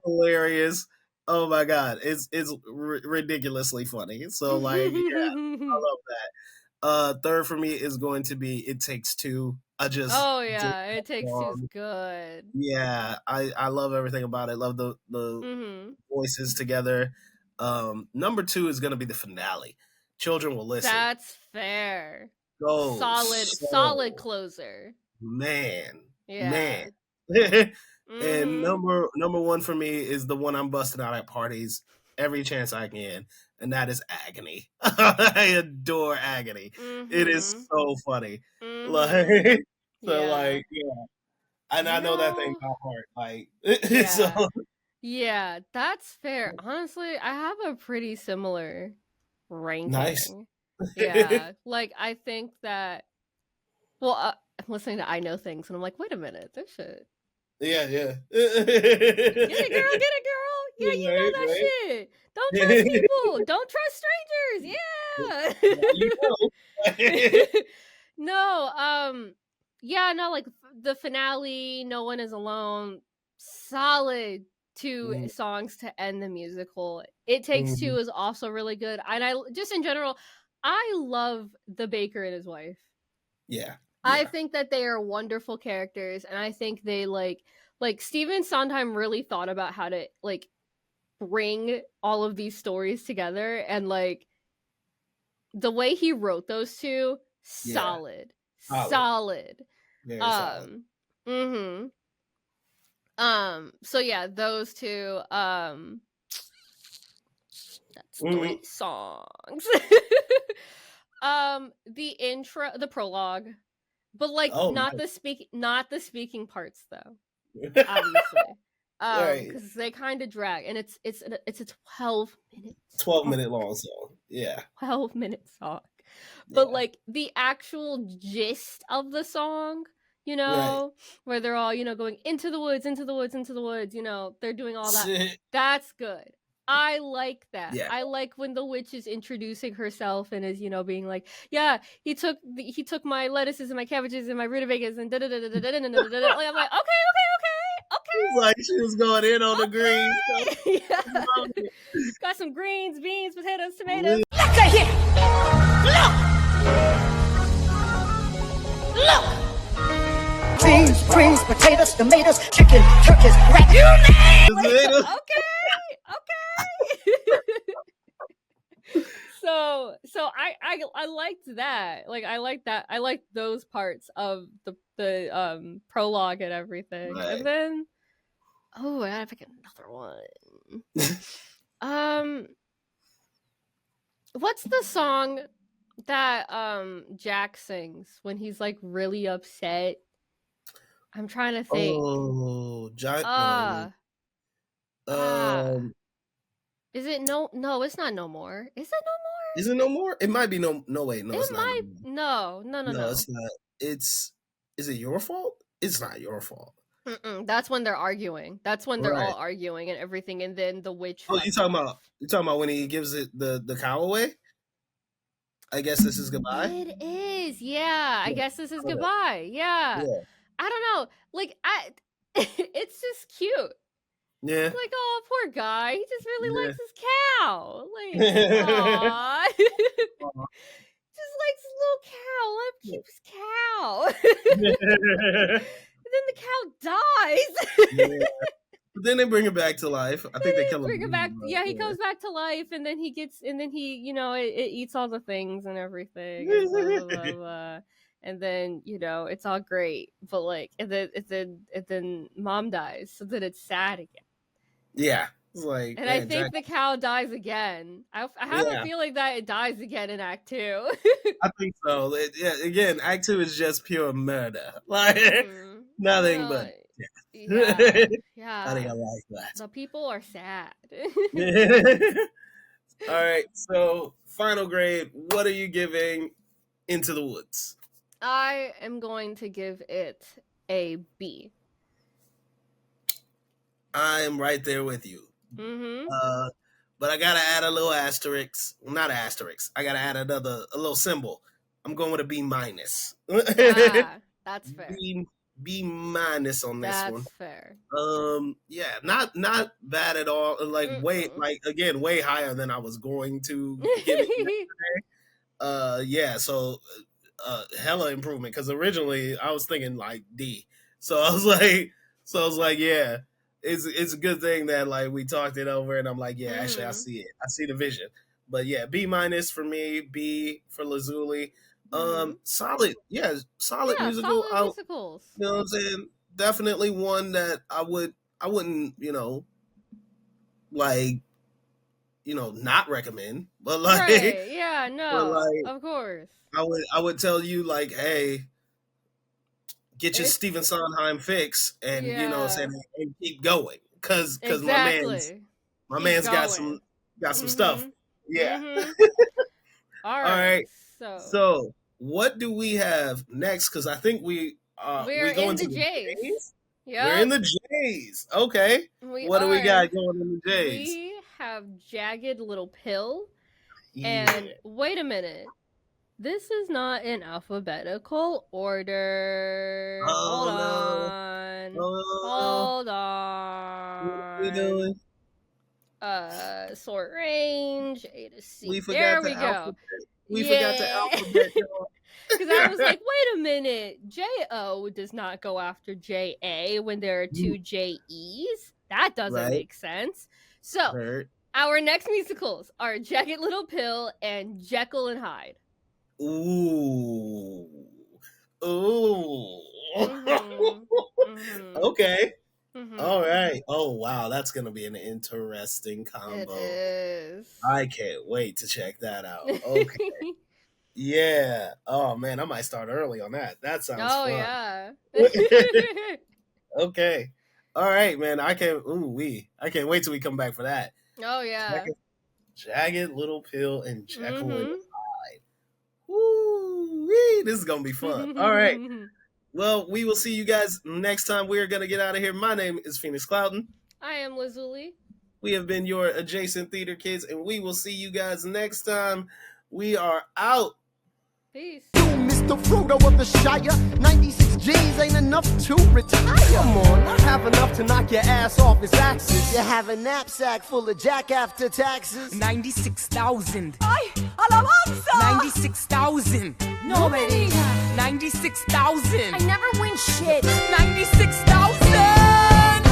hilarious. Oh my god, it's ridiculously funny. So like, yeah, I love that. Third for me is going to be It Takes Two. I just Oh dig yeah, that It Takes Two's song. good. Yeah, I love everything about it. Love the Mm-hmm. voices together. Number two is gonna be the finale. Children Will Listen. That's fair. Go Solid so closer. man. Yeah. And Mm-hmm. number one for me is the one I'm busting out at parties every chance I can, and that is Agony. I adore Agony. It is Mm-hmm. so funny. Mm-hmm. Like so Yeah. like yeah. And I You know that thing know, by heart. Like so yeah. Yeah, that's fair. Honestly, I have a pretty similar nice. ranking. Yeah. Like I think that well, I'm listening to I Know Things and I'm like, wait a minute, this shit. Yeah, yeah. Get it, girl. Yeah, you know Right, that right. shit. Don't trust people. Don't trust strangers. You Yeah. know. No, yeah, no, like the finale, No One Is Alone, solid two Mm, songs to end the musical. It Takes Two mhm. is also really good. And I just in general, I love the baker and his wife. Yeah. I Yeah. think that they are wonderful characters, and I think they like Stephen Sondheim really thought about how to like bring all of these stories together, and like the way he wrote those two, Yeah. solid. Solid. Very solid. Mm-hmm. So yeah, those two. That's three songs. The intro, the prologue, but like Oh, not the speaking parts though. Obviously, right. because they kind of drag, and it's a 12-minute 12-minute long song. Yeah. 12-minute song, Yeah. but like the actual gist of the song, you know, where they're all, you know, going into the woods, you know, they're doing all that. That's good. I like that. Yeah. I like when the witch is introducing herself and is, you know, being like, yeah, he took my lettuces and my cabbages and my rutabagas and da da da da da da da da da. Like, I'm like, okay. Like she was going in on the green. Yeah. Got some greens, beans, potatoes, tomatoes. Look at here! Look! Beans, potatoes, tomatoes, chicken, turkeys, rat. You name it! Okay. So I liked that. Like I like that. I like those parts of the prologue and everything. Right. And then I gotta pick another one. What's the song that Jack sings when he's like really upset? I'm trying to think. Oh, Jack. Is it no? It's not No More. Is it No More? Is it No More? It might be no. Wait, no, it's not. No. No, it's not. Is it Your Fault? It's not Your Fault. That's when they're arguing. That's when they're all arguing and everything, and then the witch. Oh, you talking about when he gives it the cow away? I guess this is goodbye. It is, yeah. I guess this is goodbye. Yeah. I don't know. Like it's just cute. Yeah. It's like, oh, poor guy. He just really likes his cow. Like, aww. Just likes his little cow. Let him keep his cow. And then the cow dies. But then they bring it back to life. I think they kill him. Bring it back. Yeah, he comes back to life, and then he, you know, it eats all the things and everything. And blah, blah, blah, blah. And then, you know, it's all great, but like, and then mom dies, so then it's sad again. Yeah, it's like, and I think the cow dies again. I have a feeling that it dies again in Act 2. I think so. Again, Act 2 is just pure murder, like nothing but. Yeah. I think I like that. The people are sad. All right, so final grade. What are you giving Into the Woods? I am going to give it a B. I am right there with you. Mm-hmm. But I gotta add a little asterisk. Well, not asterisk. I gotta add a little symbol. I'm going with a B minus. That's fair. B minus on this one. That's fair. Yeah, not bad at all. Like way higher than I was going to give it. Yeah, so hella improvement because originally I was thinking like D. So I was like, yeah, it's a good thing that like we talked it over, and I'm like, yeah, actually I see it. I see the vision. But yeah, B minus for me, B for Lazuli. Solid, yeah, solid musical. Solid musicals. You know what I'm saying? Definitely one that I wouldn't, like, not recommend. But like, Right? Yeah. No. like, Of course. I would tell you like, hey, get your Stephen Sondheim fix, and saying, and keep going, cause Exactly. my man's got some stuff. Yeah. All All right. right. So what do we have next? Because I think we're in the J's. Yep. We're in the J's. Okay. What do we got going in the J's? We have Jagged Little Pill. Yeah. And wait a minute. This is not in alphabetical order. Hold on. Hold on. What are we doing? Sort range, A to C. There we go. We forgot the alphabet. Because I was like, wait a minute. J-O does not go after J-A when there are two J-E's. That doesn't make sense. So, our next musicals are Jagged Little Pill and Jekyll and Hyde. Ooh. Okay. All right. Oh, wow. That's going to be an interesting combo. It is. I can't wait to check that out. Okay. Yeah. Oh, man. I might start early on that. That sounds fun. Yeah. Okay. All right, man. I can't wait till we come back for that. Oh, yeah. Jagged Little Pill and Jekyll and Hyde. Woo-wee. This is going to be fun. All right. Well, we will see you guys next time. We're going to get out of here. My name is Phoenix Clouden. I am Lazuli. We have been your Adjacent Theater Kids, and we will see you guys next time. We are out. Peace. You, Mr. Frodo of the Shire, 96 G's ain't enough to retire. Come on, I have enough to knock your ass off his axis. You have a knapsack full of jack after taxes. 96,000. Ay, alabanza! 96,000. No me digas. 96,000. I never win shit. 96,000. At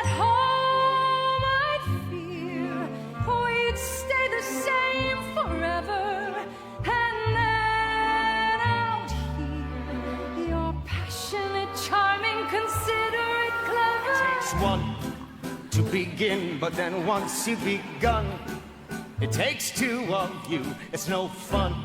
home I'd feel we'd stay the same forever. And then out here, you're passionate, charming, considerate, clever. Takes one to begin, but then once you've begun, it takes two of you. It's no fun.